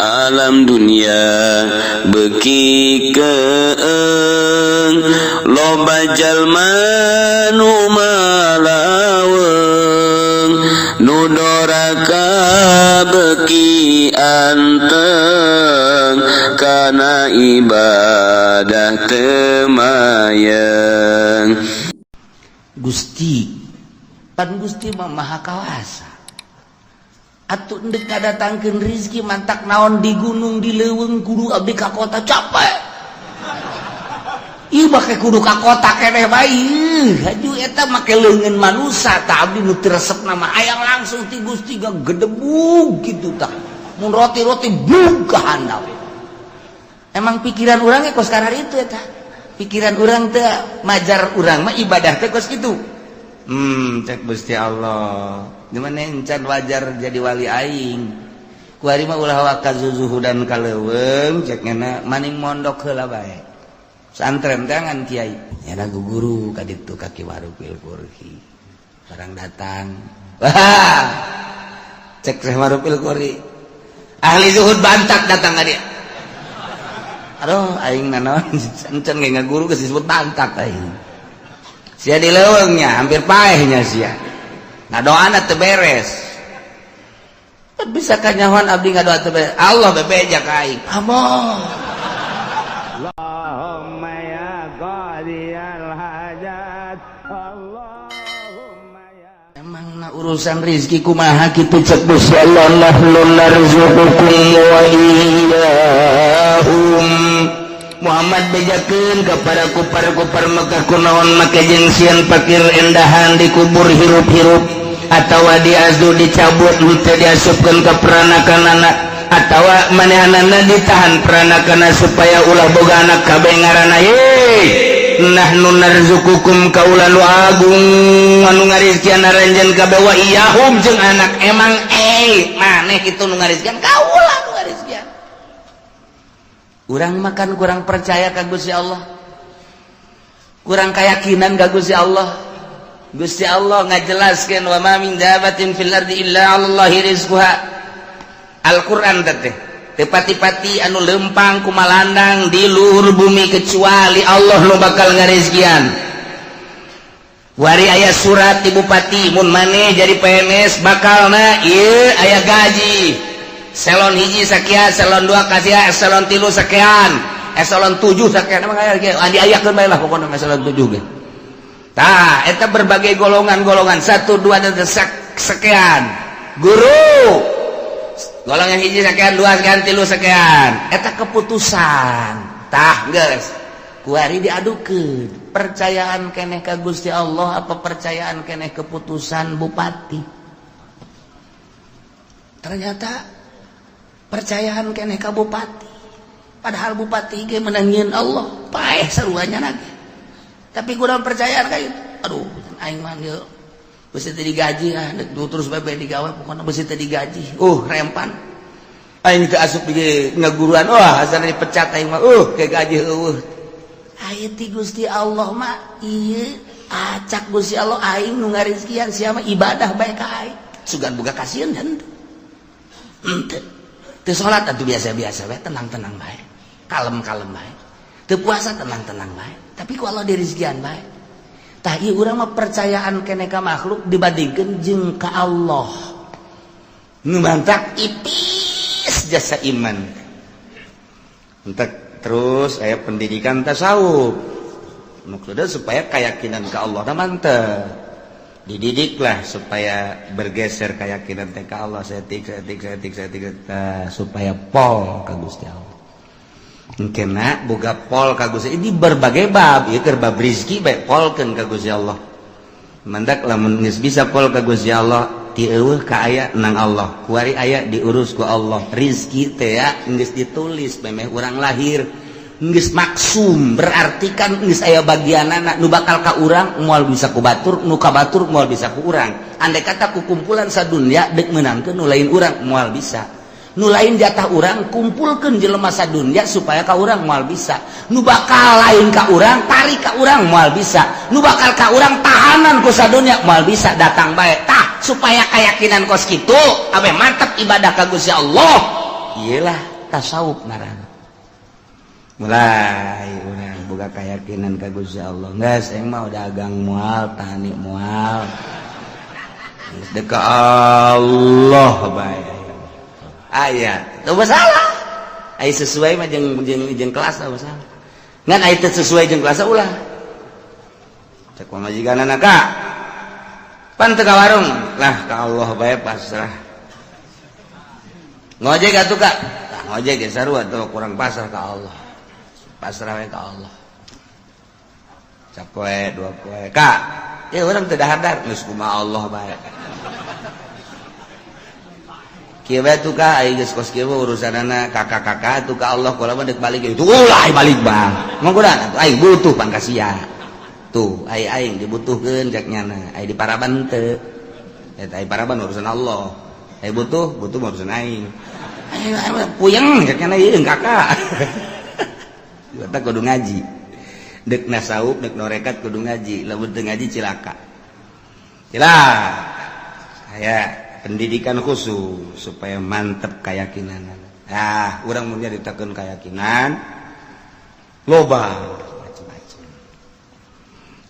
alam dunia beki keeng loba jalma nu malaweng nu doraka beki anteng kana ibadah temayang. Gusti pan Gusti mah maha kawasa atuh endek kadatangkeun rezeki mantak naon di gunung di leuweung kudu abdi ka kota capek ieu make kudu ka kota keneh bae haju eta make leungeun manusa tah abdi nu teu resepna mah aya langsung ti Gusti gedebug kitu tah mun roti-roti bug ka handap emang pikiran urang ge kos kana itu eta pikiran urang teh majar urang mah ibadah teh kos kitu cek Gusti Allah dimana encan wajar jadi wali aing kuari mah ulah waka zuzuhudan kaleuweung cek ngana maning mondok heula bae santren tangan kiai nyana guguru ka ditu ka Kiwarupil Qurhi barang datang wah cek Syekh Warupil Qurhi ahli zuhud bantak datang ka dia aduh aing naon encan ge ngaguru geus disebut bantak aing sia di leuweungnya hampir paehnya sia ngadoana teu beres bisa kanyahoan abdi ngadoa teu beres Allah bebeja ka aing amoh Allahumma ya qadiyal hajat Allahumma ya emang urusan rezeki kumaha kitu cek Gusti Allah nahnu narzuqukum wa iyyahum Muhammad bejakeun ka para kupar-kupar Mekah kunaon make jeung sieun fakir endahan dikubur hirup-hirup atawa diazu dicabut teu diasupkeun ka peranakanana atawa manehanana ditahan peranakana supaya ulah boga anak kabeh ngaranna ye nahnu narzuqukum kaula nu agung anu ngarizkian aranjeun kabeh wa iyahum jeung anak emang maneh kitu nu ngarizkian kaula nu ngarizkian urang makan kurang percaya ka Gusti Allah kurang keyakinan ka Gusti Allah Gusti Allah ngajelaskeun wa ma min dabatin fil ardi illa 'alallahi rizquha Al-Qur'an teh teu pati-pati anu lempang kumalandang di luhur bumi kecuali Allah nu bakal ngarizkian wari aya surat ti bupati mun maneh jadi PNS bakalna ieu aya gaji Eselon hiji sakian, eselon 2 kasihan, eselon 3 sekian, eselon 7 sekian. Emang aya ge andi ayakeun bae lah pokona eselon 7 ge. Tah, eta berbagai golongan-golongan 1 2 dan sekian. Guru golongan hiji sekian, 2 sekian, 3 sekian. Eta keputusan. Tah, geus. Kuari diadukeun. Percayaan keneh ka Gusti Allah apa percayaan keneh keputusan bupati? Ternyata percayaan keneh ka bupati padahal bupati ge menangieun Allah paeh saruanya lagi tapi kurang percayaan ka itu aduh aing mah ieu beusi teu digaji terus bae digawe pokona beusi teu digaji rempan aing teu asup di ngaguruan asal dipecat aing mah ke gaji eueuh aya ti Gusti Allah mah ieu acak Gusti Allah aing nu ngarizkian sia mah ibadah bae ka aing sugan boga kasieun henteu teu salat atuh biasa-biasa bae tenang-tenang bae kalem-kalem bae teu puasa tenang-tenang bae tapi ku Allah dirizkian bae tah ieu urang mah percayaan keneh ka makhluk dibandingkeun jeung ka Allah nu mantak ipis jasa iman entek terus aya pendidikan tasawuf maksudna supaya keyakinan ka Allah teh mantep dididiklah supaya bergeser keyakinan teh ka Allah setik supaya pol ka Gusti Allah engkena boga pol ka Gusti ini berbagai bab ieu keur bab rezeki bae polkeun ka Gusti Allah mandak lamun geus bisa pol ka Gusti Allah ti eueuh ka aya nang Allah kuari aya diurus ku Allah rezeki teh ya geus ditulis memeh urang lahir geus maksum berarti kan geus aya bagianana nu bakal ka urang moal bisa ku batur nu ka batur moal bisa ku urang andai kata ku kumpulan sadunya deuk meunangkeun nu lain urang moal bisa nu lain jatah urang kumpulkeun jelema sadunya supaya ka urang moal bisa nu bakal lain ka urang tarik ka urang moal bisa nu bakal ka urang tahanan ku sadunya moal bisa datang bae tah supaya keyakinan kos kitu abe mantap ibadah ka Gusti Allah iyalah tasawuf ngaran. Mulai urang boga keyakinan ka Gusti Allah. Geus aing mah dagang moal, tani moal. Geus deka Allah bae. Aya, teu masalah. Ai sesuai mah jeung kelas teu masalah. Ngan ai teu sesuai jeung kelas ulah. Cek majikanana Kak. Pan teu ka warung, lah ka Allah bae pasrah. Ngojek atuh Kak. Ngojek ge sarua teu kurang pasrah ka Allah. Pasrah we ka Allah. Capoe dua poe. Kak, ya urang teu dahar geus kumaha Allah bae. Kieu bae tuh Kak, ai geus kos kieu urusanana kakak-kakak tuh ka Allah kula mah deuk balik itu ulah balik bang. Manggodan atuh ai butuh pangkasia. Tuh, ai aing dibutuhkeun cek nyana. Ai di paraban teu. Eta ai paraban urusan Allah. Ai butuh urusan aing. Ai puyeng cek nyana ieu kakak. Kita kudu ngaji. Dek nasawuf, dek norekat kudu ngaji. Lamun teu ngaji cilaka. Kayak pendidikan khusus supaya mantep keyakinan. Ah, urang mun nyaritakeun keyakinan loba macam-macam.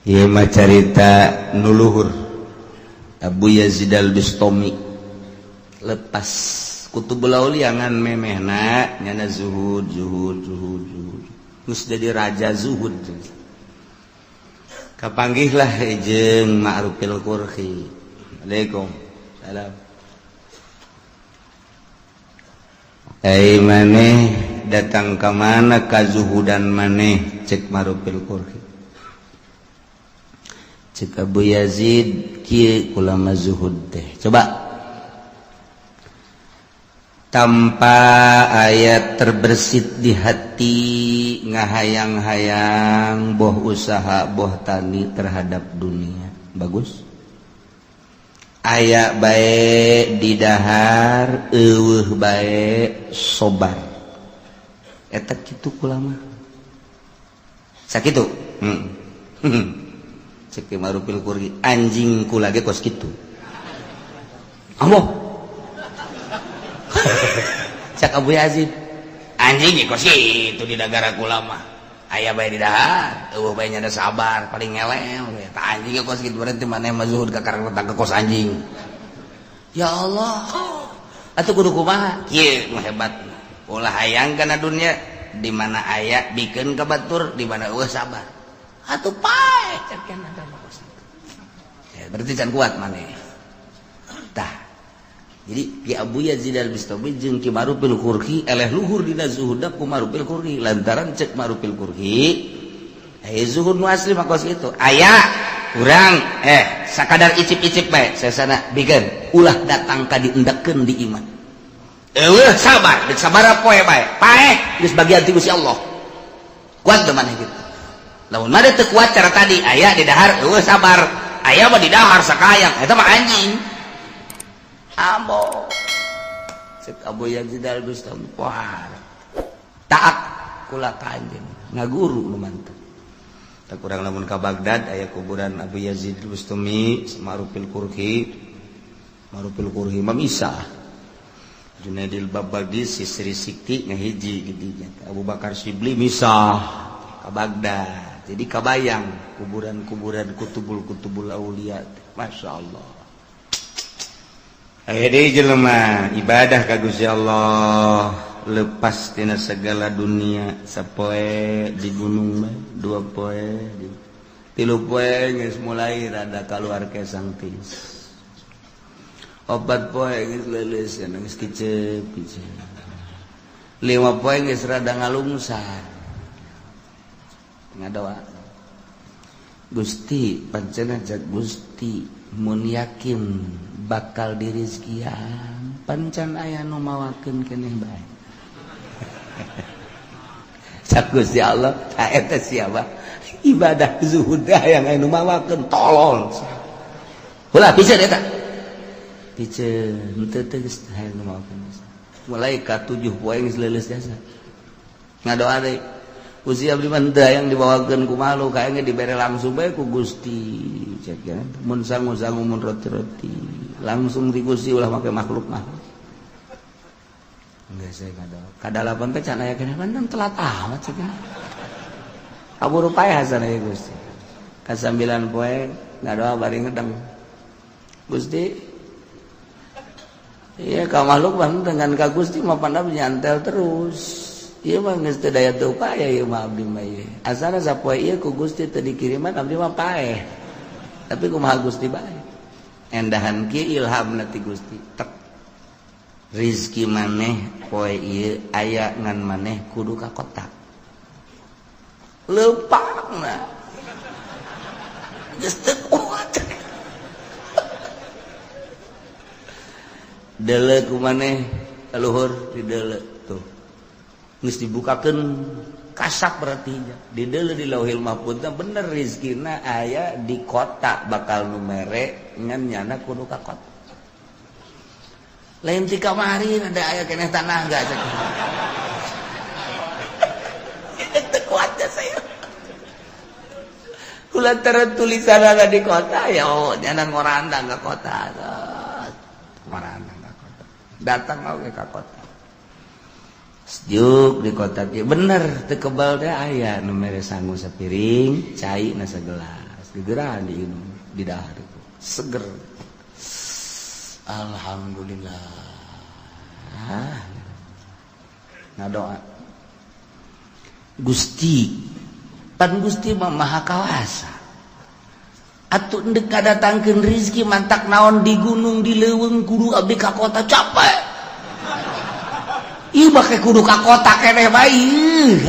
Ieu mah carita nu luhur. Abu Yazid al-Bistami lepas Kutubul Aulia ngan memehna nyana zuhud. Terus jadi raja zuhud. Kapanggihlah jeung Ma'rufil Qurhi. Assalamualaikum. Salam. Ai maneh datang ka mana ka zuhudan maneh cek Ma'rufil Qurhi. Cek Abu Yazid kieu ulama zuhud teh. Coba tanpa ayat terbersit di hati ngahayang-hayang boh usaha boh tani terhadap dunia bagus aya bae di dahar eueuh bae sobar eta kitu kulama sakitu cek Ma'rufil Qurhi anjing kula ge kos kitu ambo cak Abu Yazid anjing kos itu di negara kulama aya bae di dahar eueuh bae nyada sabar paling ngelel tah anjing kos kitu berarti maneh mah zuhud ka karang datang ke kos anjing ya Allah atuh kudu kumaha kieu mah hebat ulah hayang kana dunya di mana aya bikeun ka batur di mana eueuh sabar atuh pae cak kana kos ya berarti can kuat maneh tah. Jadi Ki Abu Yazid al-Bistami jeung Ki Ma'rufil Qurhi eleh luhur dina zuhudna ku Ma'rufil Qurhi lantaran cek Ma'rufil Qurhi aya zuhud nu asli mah kos kitu aya urang sakadar icip-icip bae sesana bikeun ulah datang ka diendekkeun di iman eueuh sabar deuk sabaraha poe bae paeh geus bagian ti Gusti Allah kuat teu maneh kitu lamun mah teu kuat cara tadi aya di dahar eueuh sabar aya mah di dahar sakayang eta mah anjing ambo cek Abu Yazid al-Bistami wah taat kula ka anjeun ngaguru nu mantep tak kurang lamun ka Baghdad aya kuburan Abu Yazid al-Bistami Ma'rufil Qurhi mamisah Junaidil Babadi Sisri Sikti ngahiji gedinya Abu Bakar Shibli misah ka Baghdad jadi kabayang kuburan kutubul aulia masyaallah. Aya deui jelema ibadah ka Gusti Allah lepas tina segala dunia sapoe di gunung bae dua poe tilu poe geus mulai rada kaluar kesang tis opat poe geus leuleus kana geus kicep lima poe geus rada ngalungsar ngadoa Gusti pancena jak Gusti mun yakin bakal dirizkian pancan aya nu mawakeun keneh bae cak Gusti Allah ta eta siapa ibadah zuhud yang anu mawakeun tolol ulah piceun eta piceun teu geus aya nu mawakeun mulai ka 7 poe geus leuleus jasa ngadoa deui Gusti abdi mah teu hayang dibawakeun ku malu kaengge dibere langsung bae ku Gusti cek ya mun sangu-sangu mun roti-roti langsung di Gusti ulah make makhluk mah Enggak saya kadalapan teh can aya keneh kan telat amat sih. Kaburu paeh hasan ieu Gusti. Ka 9 poe ngadoa bari ngedeng. Gusti iya ka makhluk mah dengan ka Gusti mah pandap nyantel terus. Ieu mah geus teu daya teu upaya ieu mah abdi mah ieu. Asana sapoe ieu ku Gusti teu dikiriman abdi mah paeh. Tapi kumaha Gusti bae. Endahan kieu ilhamna ti Gusti. Tek. Rizki maneh poe ieu aya ngan maneh kudu ka kota. Leupangna. Geus teu kuat. Deuleu ku maneh luhur di deuleu tuh. Geus dibukakeun kasak berarti di deuleu di Lauhil Mahfuz bener rizkina aya di kota bakal nu mere ngan nyana kudu ka kota. Lain ti kamari ada aya keneh tanah enggak cek. Itu kuatnya saya. Kulantaran tulisan ada di kota ya oh nyana ngorandang ke kota. Ngorandang ke kota. Datang oge ka kota. Sejuk di kota dia bener teu kebal teh aya nu mere sangu sapiring, cai na sagelas. Digeurah diinum di dahar itu. Seger. Alhamdulillah. Ngadoa. Gusti, pan Gusti mah maha kawasa. Atuh endek kadatangkeun rezeki mantak naon di gunung di leuweung kudu abdi ka kota capek. Ieu make kudu ka kota keneh bae.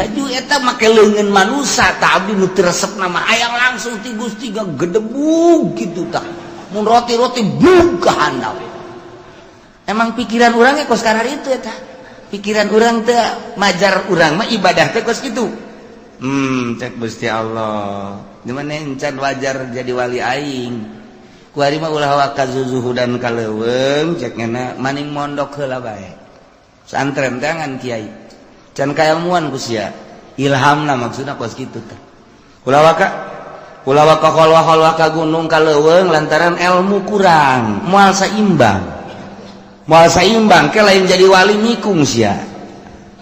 Haju eta make leungeun manusa tah abdi nu teu resepna mah hayang langsung ti Gusti gedebug kitu tah. Mun roti-roti bug ka handap. Emang pikiran urang ge kos karar itu eta. Pikiran urang teh majar urang mah ibadah teh kos kitu. Cek Gusti Allah. Dimana encan wajar jadi wali aing. Ku ari mah ulah waka zuzuhudan ka leuweung cek ngana maning mondok heula bae. Santren teh ngan kiai. Can kailmuan ku sia. Ilhamna maksudna kos kitu teh. Ulah waka kholwa ka gunung ka leuweung lantaran ilmu kurang, moal saimbang ke lain jadi wali mikung sia.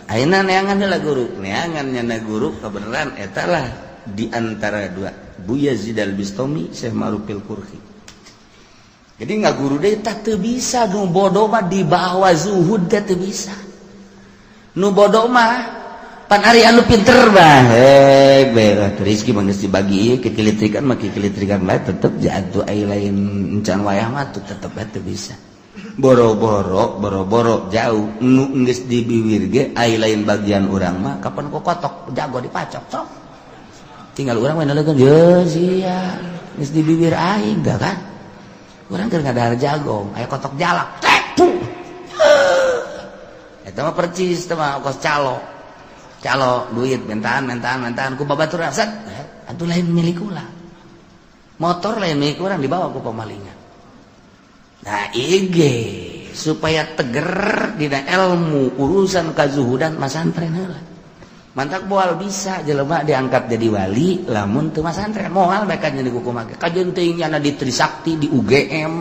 Ayeuna neangan heula guru, neangan nyana guru kebenaran eta lah di antara dua Buya Yazid Al-Bistami Syekh Ma'rufil Qurhi. Jadi ngaguru deui tah teu bisa nu bodoh mah di bawah zuhud teh teu bisa. Nu bodoh mah pan ari anu pinter mah rezeki mah geus dibagi ieu kekilitrikan mah kekilitrikan lain tetep jatuh ai lain encan wayah mah tetep teu bisa. Boro-boro jauh nu geus di bibir ge ai lain bagian urang mah kapan ku kotok jago dipacok sok. Tinggal urang mah naleungkeun ye sia geus di bibir aing da kan. Urang keur ngadahar jagong aya kotok jalak. Eta mah percis teh mah kos calo duit mentaan ku babaturan set atuh lain milik ulah motor lain milik urang dibawa ku pamalingan. Nah ige supaya teger dina ilmu urusan kazuhudan masantren heula mantak moal bisa jelema diangkat jadi wali lamun teu masantren moal bae kan jadi kumaha kajeun teuing nya di Trisakti di UGM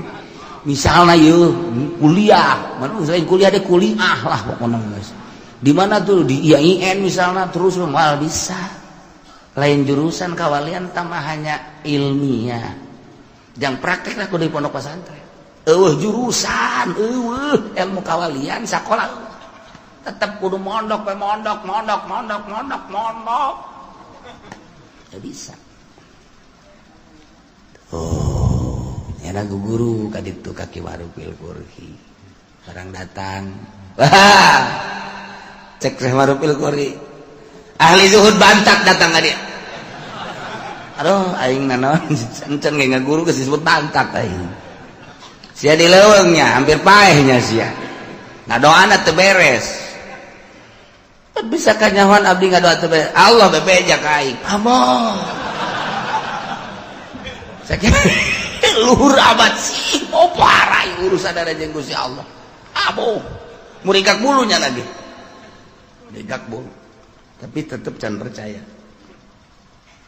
misalna yeuh kuliah mun selain kuliah de kuliah lah pokona geus. Di mana tuh di IAIN misalnya terus mal bisa lain jurusan kawalian tambah hanya ilmiah yang praktek lah kudu di pondok pesantren jurusan ilmu kawalian sekolah tetap kudu mondok ya bisa enak guru kaditu kaki Ma'rufil Qurhi orang datang cek Syekh Ma'rufil Qurhi ahli zuhud bantak datang ka dia. Aduh aing naon encen ge ngaguru geus disebut bantak aing. Sia di leuweungnya hampir paehnya sia. Ngadoana teu beres. Bisa kanyahoan abdi ngadoa teu beres. Allah bebeja ka aing. Amoh. Sakieu luhur abad sih parah urusan ada jeung Gusti Allah. Amoh. Murigak bulunya lagi. Digak bulu tapi tetap can percaya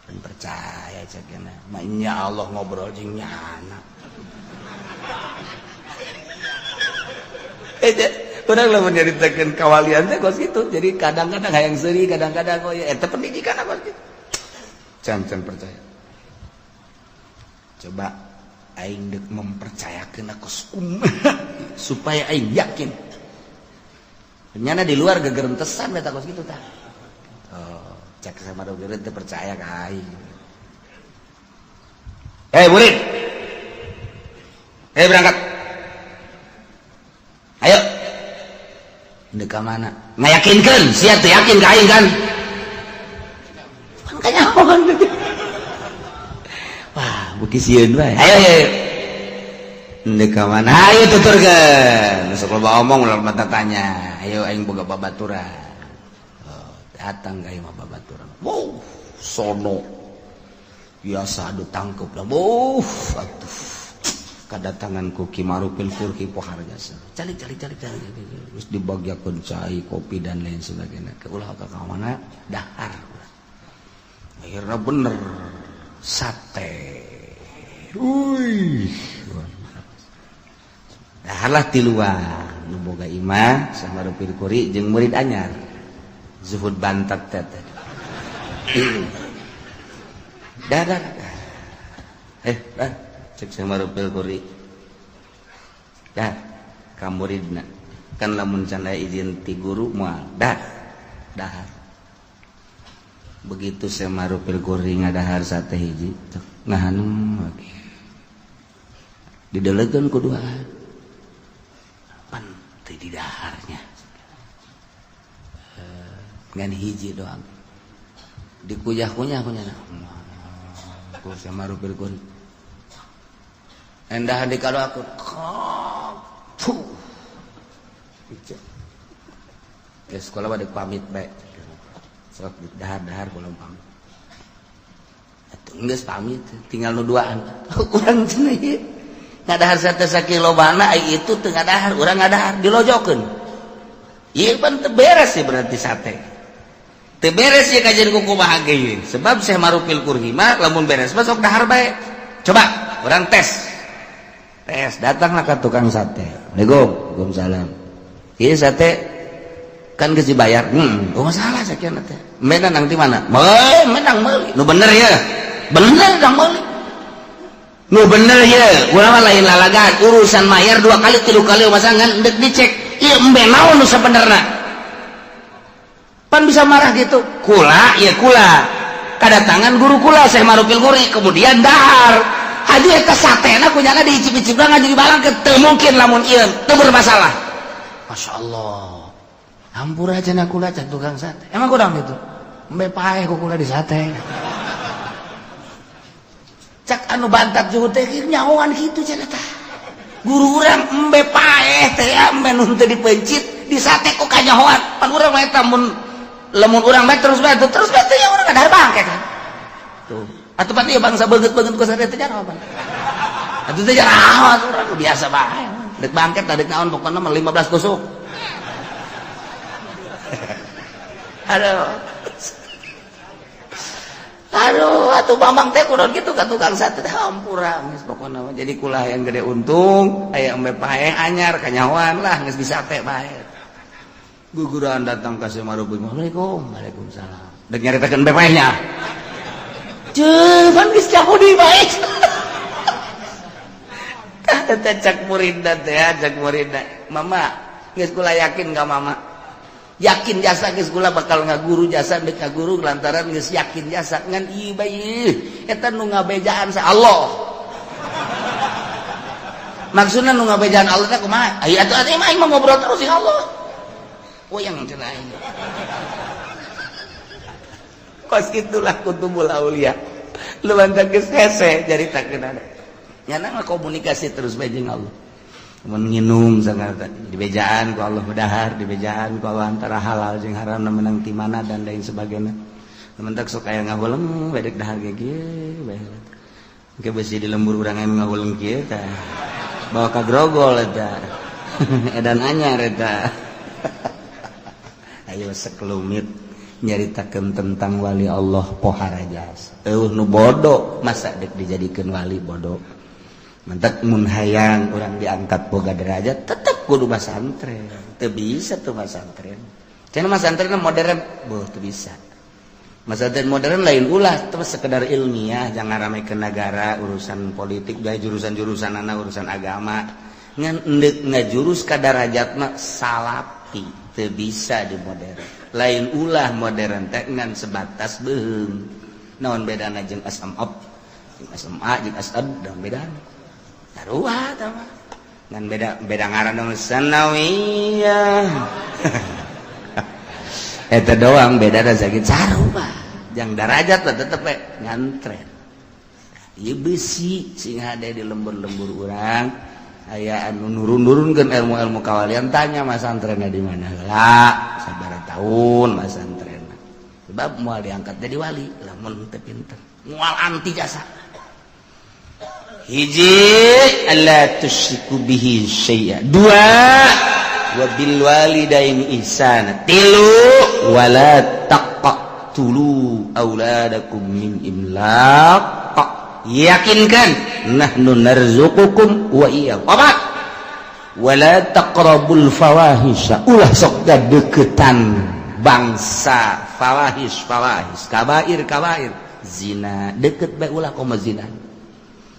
dan percaya cakena mainnya Allah ngobrol jeung nyana Urang lamun nyaritakeun kawalian teh kos kitu. Jadi kadang-kadang hayang seuri, kadang-kadang eta pendidikan apa gitu. Can percaya. Coba aing deuk mempercayakeun aku supaya aing yakin. Ternyata di luar gegerentesan beta kos kitu tah. Oh, cek sama dokter teu percaya ka aing. Murid. Berangkat. Ayo. Dek ka mana? Ngayakinkeun, sia teu yakin ka aing kan? Kan kanyahoan. Wah, beuki sieun bae. Ayo. Dek ka mana? Ayo tuturkeun. Sok loba omong ulah mata tanya. Ayo aing boga babaturan. Oh, datang ka ieu mah babaturan. Wow, sono. Biasa adu tangkep lah. Atuh. Kedatangan ku Ki Marupil Furki poharga calik terus dibagiakeun cai kopi dan lain sebagainya ke ulah ka mana dahar akhirnya bener sate dahar lah tiluan nu boga imah sama Marupil Kuri jeung murid anyar Zuhud Bantat teh dah cek sama Marupil Kuri dah ka muridna kan lamun can aya izin ti guru moal dahar begitu sama Marupil Kuri ngadahar sate hiji ngahanem lagi didelegeun ku duaan pan teu di daharnya ngan hiji doang dikuyah-kunyah ku sama Marupil Kuri endah dikalo aku ke sekolah pada pamit baik sok dahar belum pamit atuh geus pamit tinggal nu duaan urang cenah ieu ngadahar sate sakilobana ai itu teu ngadahar urang ngadahar dilojokeun ieu pan teu beres sih berarti sate teu beres ieu kajian kumaha ge sebab Syekh Marupil Kuri mah lamun beres mah sok dahar bae coba urang tes datanglah ke tukang sate. Waalaikumsalam. Ieu sate kan geus dibayar. Oh masalah sakian teh. Menang nang ti mana? Menang meuli. Nu bener ya. Bener dang meuli. Nu bener ya. Urang mah lain lalagan urusan mayar 2 kali 3 kali masangan deuk dicek. Ieu embe naon nu sabenerna. Pan bisa marah gitu. Kula, Kadatangan guru kula Syekh Marupil Kuri kemudian dahar. Haju eta satena kunyana diicip-icipna ngaju dibalangkeun teu mungkin lamun ieu teu bermasalah. Masya Allah. Hampura cenah kula can tukang sate. Emang kurang gitu. Embe paeh ku kula di sate. Cak anu bantat juhud teh nyahoan kitu cenah tah. Guru urang embe paeh teh embe nu teu dipencit di sate kok kanyahoan. Pan urang mah eta mun lamun urang bae terus bae teh ya urang kadahar bangke kan. Tuh. Atau pati bangsa beget-beget ku sare teh jangan apa. Atuh teh jangan urang biasa bae. Dek bangket teh dek naon pokona mah 15 tusuk. Aduh, atuh Bambang teh kunaon kitu ka tukang sate teh hampura geus pokona mah jadi kulah yang gede untung, aya embe paeh anyar kanyahoan lah geus bisa teh bae. Guguran datang ka Syekh Marupil. Waalaikumsalam. Dek nyaritakeun embe paehnya. Cuman geus cahudi bae. Tah cak muridna teh, cak muridna. Mama, geus kula yakin ka mama. Yakin jasa geus kula bakal ngaguru jasa deuk ka guru lantaran geus yakin jasa ngan ieu bae. Eta nu ngabejaan sa Allah. Maksudna nu ngabejaan Allah teh kumaha? Ai atuh mah aing mah ngobrol terus jeung Allah. Yang cenah aing. Kos itulah kutubul aulia. Lu mantap geus hese jaritakeun ada. Nyana komunikasi terus bae jeung Allah. Mun nginum sangat dibejaan ku Allah bedahar, dibejaan ku Allah antara halal jeung haram menang ti mana dan lain sebagainya. Mentak sok aya ngahuleng bedek dahar ge kieu bae. Engke beusi di lembur urang aya ngahuleng kieu tah. Bawa ka grogol eta. Edan anyar eta. Ayo sekelumit nyaritakeun tentang wali Allah pohara jasa. Nu bodoh masa dek dijadikeun wali bodoh. Mentak mun hayang urang diangkat boga derajat tetep kudu masantren teu bisa tuh masantren cenah masantren modern teu bisa masantren modern lain ulah terus sekedar ilmiah jangan ramekeun negara urusan politik da jurusan-jurusan urusan agama ngan endek ngajurus ka darajatna salapi teu bisa di modern lain ulah modern teh ngan sebatas beung naon bedana jeung SMA jeung asad dan bedana taruah tah mah ngan beda ngaran dong sanawiyah eta doang beda da sakit sarua jang derajat lah tetep ngantren ieu besi sing hade di lembur-lembur urang aya anu nurun-nurunkeun ilmu-ilmu kawalian tanya masantrenna di mana heula sabaraha tahun masantrenna sebab moal diangkat jadi wali lamun teu pinter moal anti jasa hiji alla tusyriku bihi syai'a dua wa bil walidaini ihsana tilu wala taqtulu auladakum min imlaq yakinkan nahnu narzuqukum wa iyyahum papat wala taqrabul fawahisha ulah sok deketan bangsa fawahis kabair zina deket bae ulah komo zina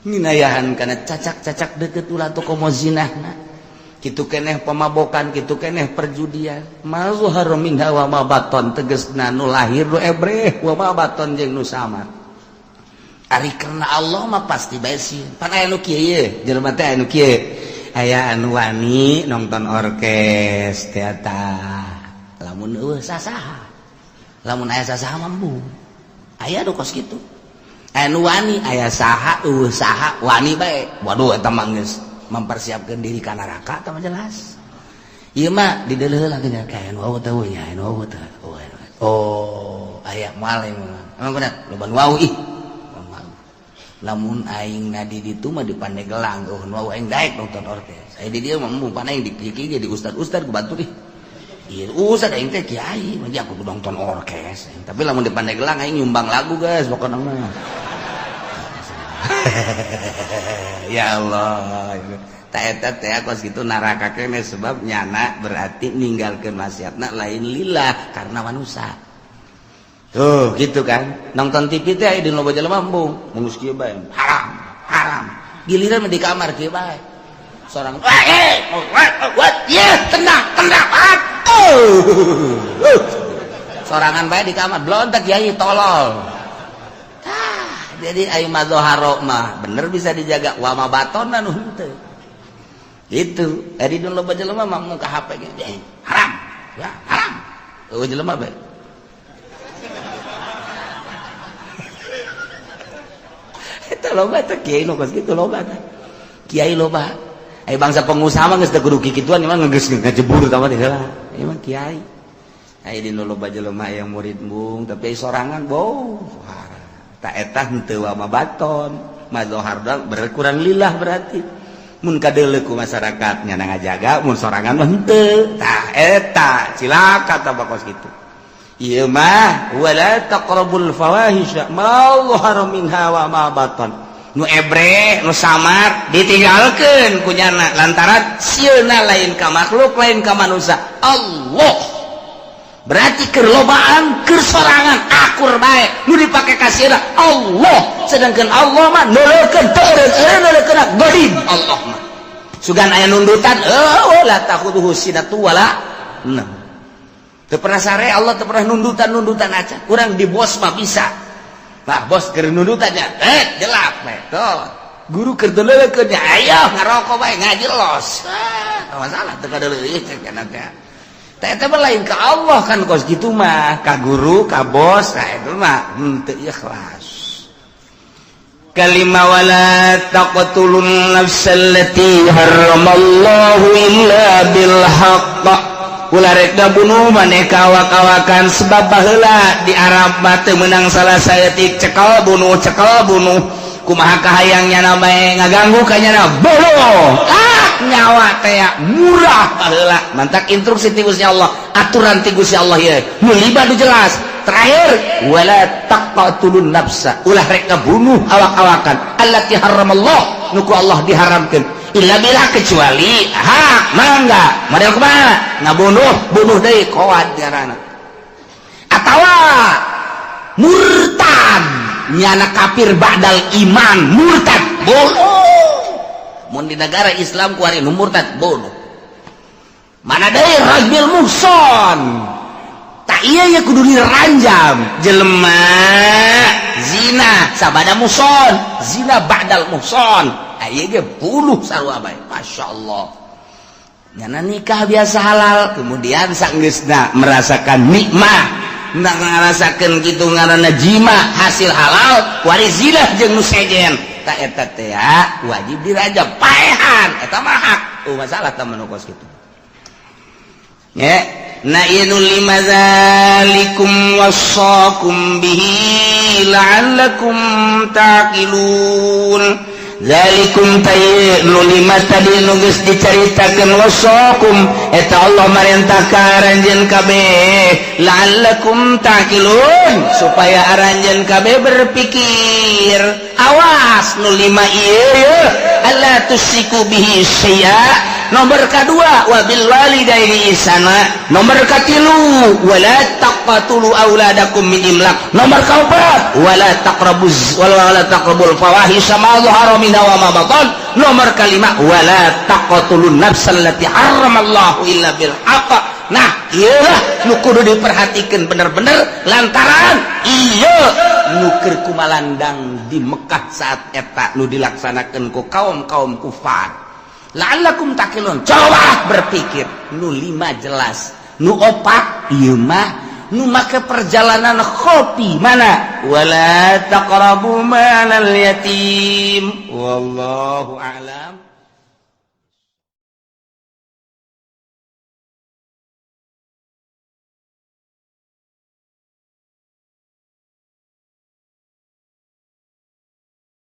nginayahan kana cacak deket ulah teu komo zinahna kitu keneh pemabokan kitu keneh perjudian mazhar minha wa ma baton tegasna nu lahir nu ebreh wa ma baton jeung nu samar ari karena Allah mah pasti bae sih pan aya nu kieu ye jelema teh aya nu kieu aya anu wani nonton orkes teater lamun eueuh sasaha lamun aya sasaha mampu aya nu kos kitu aya nu wani aya saha eueuh saha wani bae waduh eta mah geus mempersiapkan diri ka neraka tah jelas ieu mah di deuleuh lagi nya kae anu eueuh teh nya anu eueuh teh oh aya moal emang bener loba nu wau ih lamun aing nadi ditu mah dipandai gelang nu aing daek nonton orkes aya di dieu mah mun panaing dikiki jadi ustad-ustad ku batur ih ieu ustad aing teh kiai mah aku kudu nonton orkes tapi lamun dipandai gelang aing nyumbang lagu guys pokona mah ya Allah ta eta teh kos kitu neraka keneh sebab nyana berarti ninggalkeun maksiatna lain lillah karena manusia tuh gitu kan nonton TV teh di loba jelema embung mungus kieu bae haram giliran di kamar kieu bae sorang tenang sorangan bae di kamar blontak kiai tolol jadi ai mazharo mah bener bisa dijaga wa ma batonna nu henteu gitu di loba jelema mah mun ka HP ge haram ya haram eueuh jelema bae eta loba teh kiai nu kos kitu loba teh kiai loba ai bangsa pengusaha mah geus teu kudu kikituan mah geus ngajebur tah mah teh heula ieu mah kiai ai di loba jelema aya murid mung tapi sorangan boh ta eta henteu wa mabaton mazhar berkurang lillah berarti mun kadeuleu ku masyarakat nya ngajaga mun sorangan mah henteu tah eta cilaka tah bakos kitu ieu mah wala taqrabul fawahisha ma dhahara minha wa ma batan nu ebreh nu samar ditinggalkeun ku nyana lantaran sieuna lain ka makhluk lain ka manusia Allah berarti keur lobaan keur sorangan akur bae nu dipake ka sieuna Allah sedangkan Allah mah neulekeun neulekeun godin Allah mah sugan aya nundutan la takhuduhu sinatu wala nah teu pernah sare Allah teu pernah nundutan aja urang di bos mah bisa nah bos keur nundutannya jelap bae tuh guru keur deuleukeun nya aya ngarokok bae ngaji los masalah teu kadeuleuh cek kana teh eta mah lain ka Allah kan kos kitu mah ka guru ka bos itu mah teu ikhlas kalima wala taqtulun nafsallati haramallahu illa bil haqq ulah rek bunuh maneh kawak-kawakan sebab baheula di Arab mah teu meunang salah saeutik cekel bunuh kumaha kahayangnya namae ngaganggu ka nyana bodoh nyawa teh murah baheula mantak instruksi ti Gusti Allah aturan ti Gusti Allah ye nu liba nu jelas terakhir wala taqtulun nafsa ulah rek bunuh awak-awakan allati haramallah nu ku Allah diharamkeun illa billah kecuali hak mangga model kumaha bunuh deui qawad garana atawa murtad nyana kafir ba'dal iman murtad bunuh mun di negara Islam ku ari nu murtad bunuh mana deui rajul muhson tak iya ya kudu diranjam jelema zina sabada muhson zina ba'dal muhson aya ge bunuh sarua bae masyaallah nyana nikah biasa halal kemudian saenggeusna merasakan nikmat ndak ngarasakeun kitu ngaranna jima hasil halal wari zina jeung nu sejen tak eta teh wajib dirajam paehan eta mah hak masalah tah menokos kitu ya na'inu limadzalikum wassaqum bihi la'allakum taqilun zalikum tayyinu lima tadi nunggus dicaritakeun wassaqum eta Allah marentah ka aranjeun kabeh la'allakum taqilun supaya aranjeun kabeh berpikir awas nu lima ieu alla tusyriku bihi syai'a nomor kedua wabil walidaini ihsana nomor katilu wala taqtulu auladakum min imlaq nomor kaopat wala taqrabul fawahisha ma dhahara minha wa ma batan nomor kalima wala taqtulun nafsal lati haramallahu illa bil haqq nah ieulah nu kudu diperhatikeun bener-bener lantaran ieu nu keur kumalandang di Mekah saat eta nu dilaksanakeun ku kaum-kaum kufar la'allakum taqilun coba berpikir nu lima jelas nu opat ieu mah nu make perjalanan khofi mana wala taqrabu malal yatim wallahu a'lam.